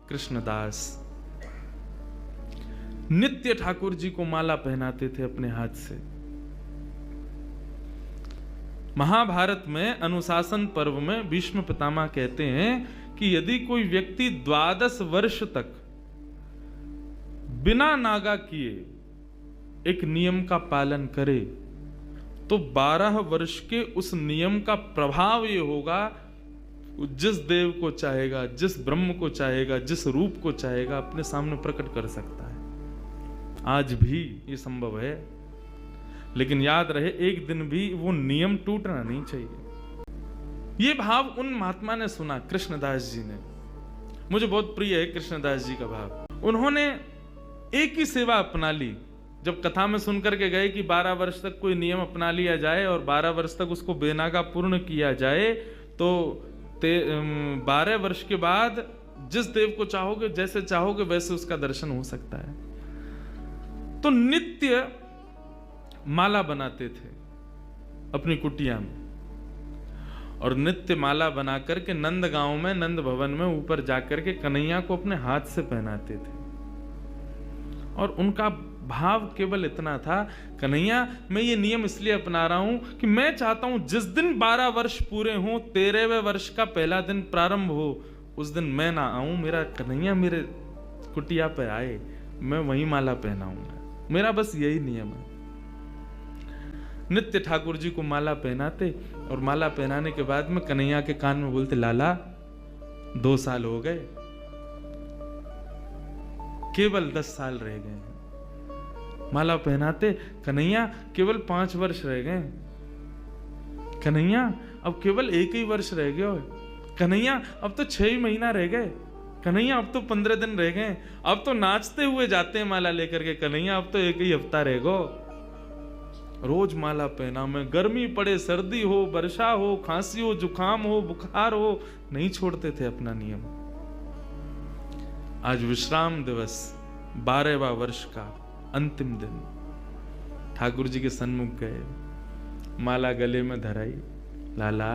कृष्णदास नित्य ठाकुर जी को माला पहनाते थे अपने हाथ से। महाभारत में अनुशासन पर्व में भीष्म पितामह कहते हैं कि यदि कोई व्यक्ति 12 वर्ष तक बिना नागा किए एक नियम का पालन करे तो 12 वर्ष के उस नियम का प्रभाव ये होगा, जिस देव को चाहेगा, जिस ब्रह्म को चाहेगा, जिस रूप को चाहेगा अपने सामने प्रकट कर सकता है। आज भी ये संभव है, लेकिन याद रहे एक दिन भी वो नियम टूटना नहीं चाहिए। ये भाव उन महात्मा ने सुना, कृष्णदास जी ने। मुझे बहुत प्रिय है कृष्णदास जी का भाव। उन्होंने एक ही सेवा अपना ली। जब कथा में सुनकर के गए कि 12 वर्ष तक कोई नियम अपना लिया जाए और 12 वर्ष तक उसको बेनागा पूर्ण किया जाए, तो 12 वर्ष के बाद जिस देव को चाहोगे, जैसे चाहोगे वैसे उसका दर्शन हो सकता है। तो नित्य माला बनाते थे अपनी कुटिया में, और नित्य माला बना करके नंद गांव में, नंद भवन में ऊपर जाकर के कन्हैया को अपने हाथ से पहनाते थे। और उनका भाव केवल इतना था, कन्हैया मैं ये नियम इसलिए अपना रहा हूं कि मैं चाहता हूं जिस दिन 12 वर्ष पूरे हों, 13वें वर्ष का पहला दिन प्रारंभ हो, उस दिन मैं ना आऊं, मेरा कन्हैया मेरे कुटिया पे आए, मैं वही माला पहनाऊंगा। मेरा बस यही नियम है। नित्य ठाकुर जी को माला पहनाते, और माला पहनाने के बाद में कन्हैया के कान में बोलते, लाला 2 साल हो गए, केवल 10 साल रह गए हैं। माला पहनाते, कन्हैया केवल 5 वर्ष रह गए, कन्हैया अब केवल 1 ही वर्ष रह गए, कन्हैया अब तो 6 ही महीना रह गए, कन्हैया अब तो 15 दिन रह गए, अब तो नाचते हुए जाते हैं माला लेकर के, कन्हैया अब तो 1 ही हफ्ता रह गो। रोज माला पहना में, गर्मी पड़े, सर्दी हो, वर्षा हो, खांसी हो, जुकाम हो, बुखार हो, नहीं छोड़ते थे अपना नियम। आज विश्राम दिवस, 12वां वर्ष का अंतिम दिन, ठाकुर जी के सन्मुख गए, माला गले में धराई, लाला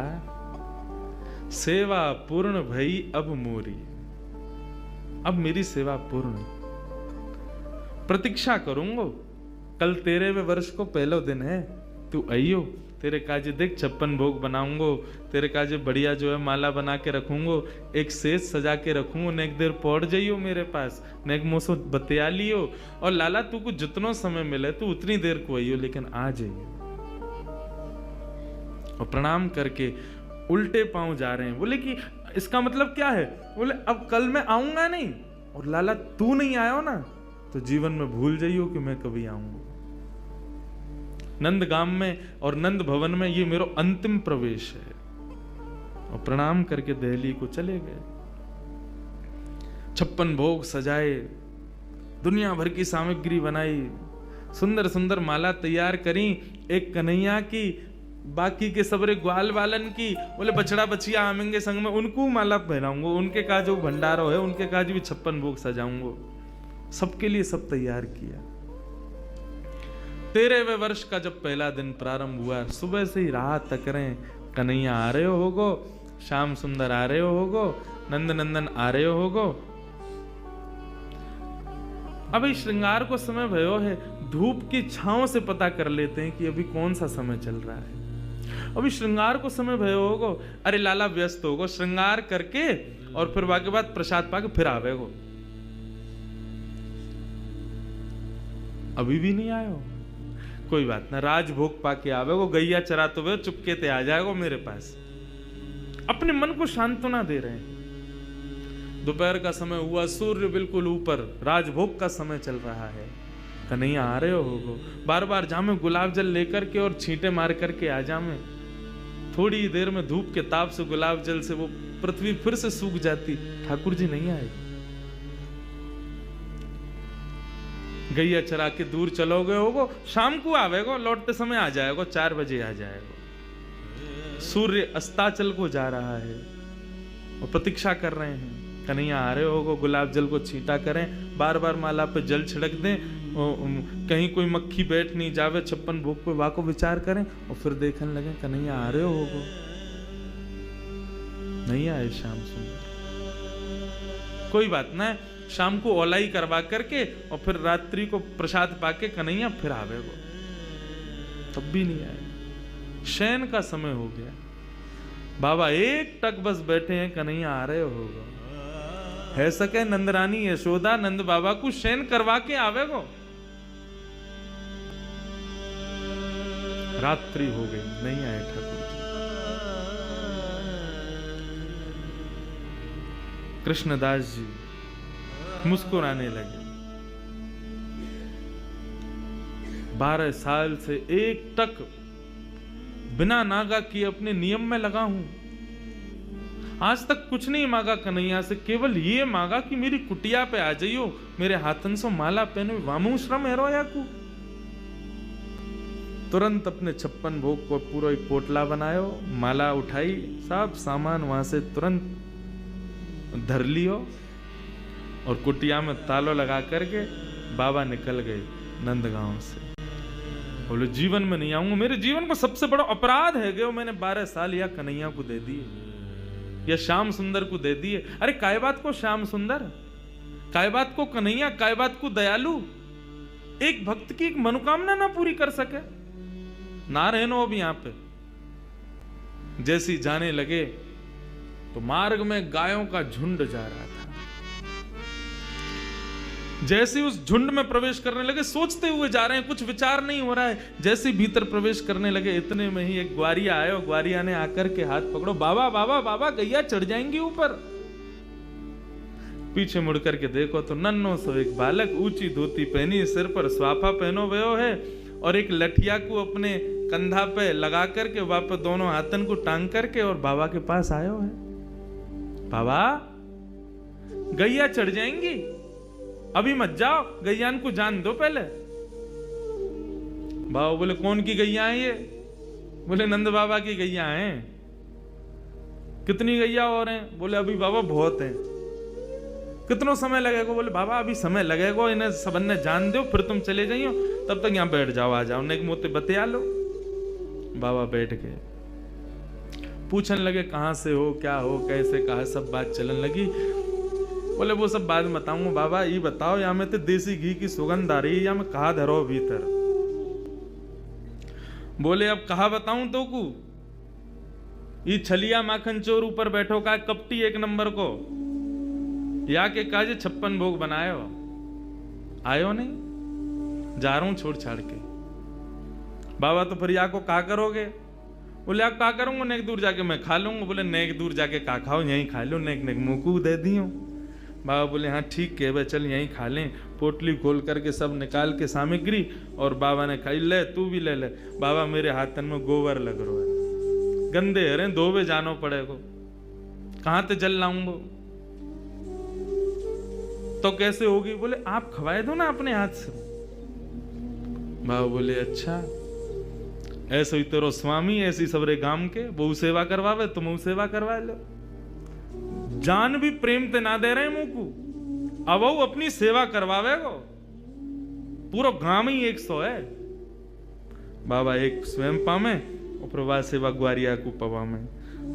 सेवा पूर्ण भई अब मोरी, अब मेरी सेवा पूर्ण, प्रतीक्षा करूंगो, कल 13वें वर्ष को पहला दिन है, तू आइयो, तेरे काजे देख 56 भोग बनाऊंगो, तेरे काजे बढ़िया जो है माला बना के रखूंगो, एक सेज सजा के रखूंगो, ने एक देर पौड़ जाइयो मेरे पास, ने एक मोसो बतिया लियो, और लाला तू को जितनो समय मिले तू उतनी देर को आइयो, लेकिन आ जाइयो। और प्रणाम करके उल्टे पांव जा रहे हैं। बोले कि इसका मतलब क्या है? बोले अब कल मैं आऊंगा नहीं, और लाला तू नहीं आयो ना तो जीवन में भूल जाइयो कि मैं कभी आऊंगा। नंद गांव में और नंद भवन में ये मेरा अंतिम प्रवेश है। और प्रणाम करके दिल्ली को चले गए। 56 भोग सजाए, दुनिया भर की सामग्री बनाई, सुंदर सुंदर माला तैयार करी, एक कन्हैया की, बाकी के सबरे ग्वाल वालन की। बोले बछड़ा बछिया आमेंगे संग में, उनको माला पहनाऊंगा, उनके का जो भंडारो है उनके का भी 56 भोग सजाऊंगा। सबके लिए सब तैयार किया। 13वें वर्ष का जब पहला दिन प्रारंभ हुआ, सुबह से ही राह तक रहे, कन्हैया आ रहे होगो, श्याम सुंदर आ रहे होगो, नंद नंदन आ रहे होगो। अभी श्रृंगार को समय भयो है, धूप की छांव से पता कर लेते हैं कि अभी कौन सा समय चल रहा है। अभी श्रृंगार को समय भयो होगो, अरे लाला व्यस्त होगो, श्रृंगार करके और फिर वाके बाद प्रसाद पाके फिर आवेगो। अभी भी नहीं आयो, कोई बात ना, राजभोग पाके आवेगो, गैया चराते हुए चुपके ते आ जाएगो मेरे पास। अपने मन को सांत्वना दे रहे हैं। दोपहर का समय हुआ, सूर्य बिल्कुल ऊपर, राजभोग का समय चल रहा है। कन्हैया आ रहे होगो, बार बार जामे गुलाब जल लेकर के और छींटे मार करके आ जामे। थोड़ी देर में धूप के ताप से, गुलाब जल से वो पृथ्वी फिर से सूख जाती, ठाकुर जी नहीं आए। गैया चरा के दूर चलोगे होगो, शाम को आवेगो, लौटते समय आ जाएगो, 4 बजे आ जाएगो। सूर्य अस्ताचल को जा रहा है और प्रतीक्षा कर रहे हैं। कन्हैया आ रहे होगो, गुलाब जल को छींटा करें, बार बार माला पे जल छिड़क दें, कहीं कोई मक्खी बैठ नहीं जावे 56 भोग पे, वाको विचार करें और फिर देखने लगे कन्हैया आ रहे होगो। नहीं आए श्याम सुंदर। कोई बात ना, शाम को ओलाई करवा करके और फिर रात्रि को प्रसाद पाके कन्हैया फिर आवे वो, तब भी नहीं आए। शयन का समय हो गया, बाबा एक टक बस बैठे हैं, कन्हैया आ रहे होगा। है सके नंदरानी यशोदा नंद बाबा को शयन करवा के आवे वो। रात्रि हो गई, नहीं आए ठाकुर जी। कृष्णदास जी मुस्कुराने लगे। 12 साल से एक टक बिना नागा किए अपने नियम में लगा हूं। आज तक कुछ नहीं मांगा कन्हैया से, केवल ये मांगा कि मेरी कुटिया पे आ जाइयो, मेरे हाथन से माला पहनो, वामू श्रम हेरोया को। तुरंत अपने 56 भोग को पूरा एक पोटला बनायो, माला उठाई, सब सामान वहां से तुरंत धर लियो और कुटिया में तालो लगा करके बाबा निकल गए नंदगांव से। बोले जीवन में नहीं आऊंगा, मेरे जीवन को सबसे बड़ा अपराध है कि मैंने 12 साल या कन्हैया को दे दिए या श्याम सुंदर को दे दिए। अरे काय बात को श्याम सुंदर, काय बात को कन्हैया, काय बात को दयालु, एक भक्त की एक मनोकामना ना पूरी कर सके, ना रहनो अब यहां पे। जैसी जाने लगे तो मार्ग में गायों का झुंड जा रहा था। जैसे उस झुंड में प्रवेश करने लगे, सोचते हुए जा रहे हैं, कुछ विचार नहीं हो रहा है। जैसे भीतर प्रवेश करने लगे, इतने में ही एक ग्वारिया आया और ग्वारिया ने आकर के हाथ पकड़ो, बाबा बाबा बाबा गैया चढ़ जाएंगी ऊपर। पीछे मुड़ करके देखो तो नन्नो सो एक बालक, ऊंची धोती पहनी, सिर पर स्वाफा पहनो भयो है और एक लठिया को अपने कंधा पे लगा करके वापस दोनों हाथन को टांग करके और बाबा के पास आयो है। बाबा गैया चढ़ जाएंगी, अभी मत जाओ, गैयान को जान दो पहले। बाबा बोले कौन की गैया है ये? बोले नंद बाबा की गैया हैं। कितनी गैया और हैं? बोले अभी बाबा बहुत हैं। कितना समय लगेगा? बोले बाबा अभी समय लगेगा, इन्हें सबन ने जान दो, फिर तुम चले जाइयो, तब तक यहां बैठ जाओ, आ जाओ, नेक मोते बतिया लो। बाबा बैठ गए, पूछने लगे कहां से हो, क्या हो, कैसे, कहा, सब बात चलन लगी। बोले वो सब बाद में बताऊंगा, बाबा ये बताओ या में तो देसी घी की सुगंध आ रही है या मैं कहा धरो भीतर? बोले अब कहा बताऊं तो को, ये छलिया माखन चोर ऊपर बैठो का कपटी एक नंबर को, या के काजे 56 भोग बनायो, आयो नहीं, जा रहा हूं छोड़ छाड़ के। बाबा तो फिर या को का करोगे? बोले आप का करूंगा, नेक दूर जाके मैं खा लूंगा। बोले नेक दूर जाके का खाओ, यहीं खा लो, नेक नेक मुंह को दे दियो। बाबा बोले हाँ ठीक है भाई, चल यहीं खा लें। पोटली खोल करके सब निकाल के सामग्री और बाबा ने खाई, ले तू भी ले ले। बाबा मेरे हाथन में गोबर लग रहा है, गंदे हरे धोबे जानो पड़ेगो, कहां ते जल लाऊंगो? तो कैसे होगी? बोले आप खवाए दो ना अपने हाथ से। बाबा बोले अच्छा, ऐसे ही तेरो स्वामी ऐसी सबरे गांव के बहु सेवा करवावे, तुम सेवा करवा लो। जान भी प्रेम ते ना दे रहे मुंह को, अब वो अपनी सेवा करवावे गो, पूरा गांव ही 100 है। बाबा एक स्वयं पामे और प्रभा सेवा ग्वारिया को पवा में,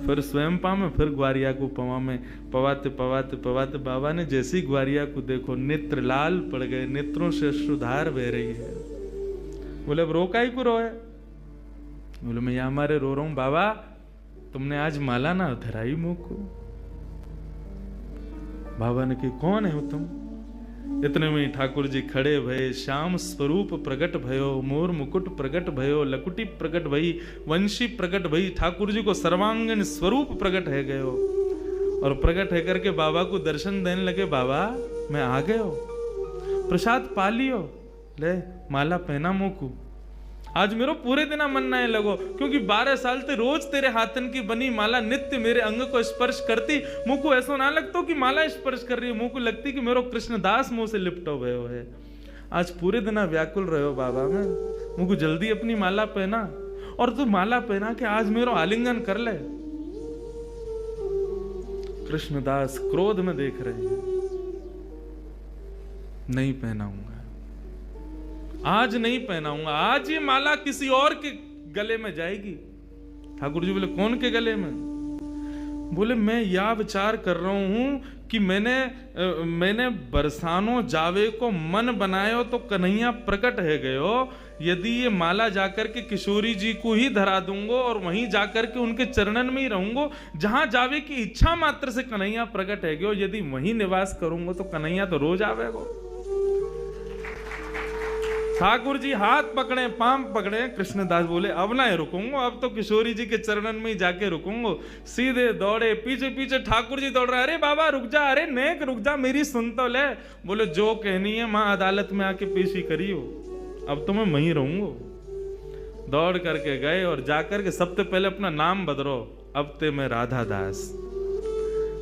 फिर स्वयं पामे, फिर ग्वारिया को पवा में। पवाते पवाते पवाते बाबा ने जैसी ग्वारिया को देखो, नेत्र लाल पड़ गए, नेत्रों से अश्रुधार बह रही है। बोले अब रोका ही को रोए? बोले मैं यहां हमारे रो रहा हूं बाबा, तुमने आज माला ना धराई मुंह को। बाबा ने कही कौन है हो तुम? इतने में ठाकुर जी खड़े भये, श्याम स्वरूप प्रकट भयो, मोर मुकुट प्रकट भयो, लकुटी प्रकट भई, वंशी प्रकट भई। ठाकुर जी को सर्वांगीण स्वरूप प्रकट है गयो और प्रकट है करके बाबा को दर्शन देने लगे। बाबा मैं आ गयो, प्रसाद पा लियो, ले माला पहना मुंह को। आज मेरो पूरे दिन मन ना लगो, क्योंकि 12 साल से रोज तेरे हाथन की बनी माला नित्य मेरे अंग को स्पर्श करती। मुंह को ऐसा ना लगता कि माला स्पर्श कर रही है, मुंह को लगती कि मेरो कृष्णदास मुंह से लिपटो भयो है। आज पूरे दिन व्याकुल रहो बाबा में, मुंह को जल्दी अपनी माला पहना, और तू माला पहना के आज मेरो आलिंगन कर ले। कृष्णदास क्रोध में देख रहे हैं, नहीं पहनाऊंगा, आज नहीं पहनाऊंगा, आज ये माला किसी और के गले में जाएगी। ठाकुर जी बोले कौन के गले में? बोले मैं यह विचार कर रहा हूं कि मैंने बरसानो जावे को मन बनायो तो कन्हैया प्रकट है गयो। यदि ये माला जाकर के किशोरी जी को ही धरा दूंगो और वहीं जाकर के उनके चरणन में ही रहूंगो, जहां जावे की इच्छा मात्र से कन्हैया प्रकट है गयो। यदि वहीं निवास करूंगो तो कन्हैया तो रोज आवेगो। ठाकुर जी हाथ पकड़े, पांव पकड़े, कृष्णदास बोले अब ना रुकूंगा, अब तो किशोरी जी के चरणन में ही जाके रुकूंगा। सीधे दौड़े, पीछे पीछे ठाकुर जी दौड़ रहे, अरे बाबा रुक जा, अरे नेक रुक जा, मेरी सुन तो ले। बोले जो कहनी है मां अदालत में आके पेशी करियो, अब तो मैं वहीं रहूंगा। दौड़ करके गए और जाकर के सबसे पहले अपना नाम बदलो, अब ते मैं राधा दास।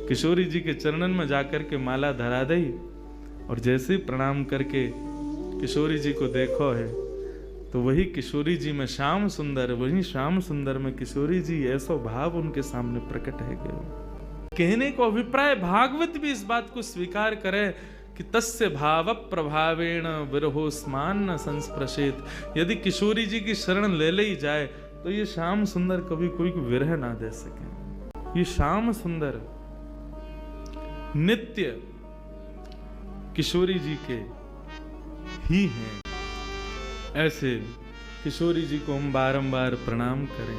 किशोरी जी के चरणन में जाकर के माला धरा दी और जैसे ही प्रणाम करके किशोरी जी को देखो है तो वही किशोरी जी में श्याम सुंदर, वही श्याम सुंदर में किशोरी जी, ऐसा भाव उनके सामने प्रकट है गए। कहने को अभिप्राय भागवत भी इस बात को स्वीकार करे कि तस्य भाव प्रभावेण विरहोस्मान न संस्पृशेत। यदि किशोरी जी की शरण ले ली जाए तो ये श्याम सुंदर कभी कोई को विरह ना दे सके। ये श्याम सुंदर नित्य किशोरी जी के ही हैं। ऐसे किशोरी जी को हम बारंबार प्रणाम करें,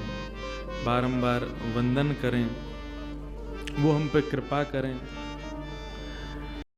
बारंबार वंदन करें, वो हम पे कृपा करें।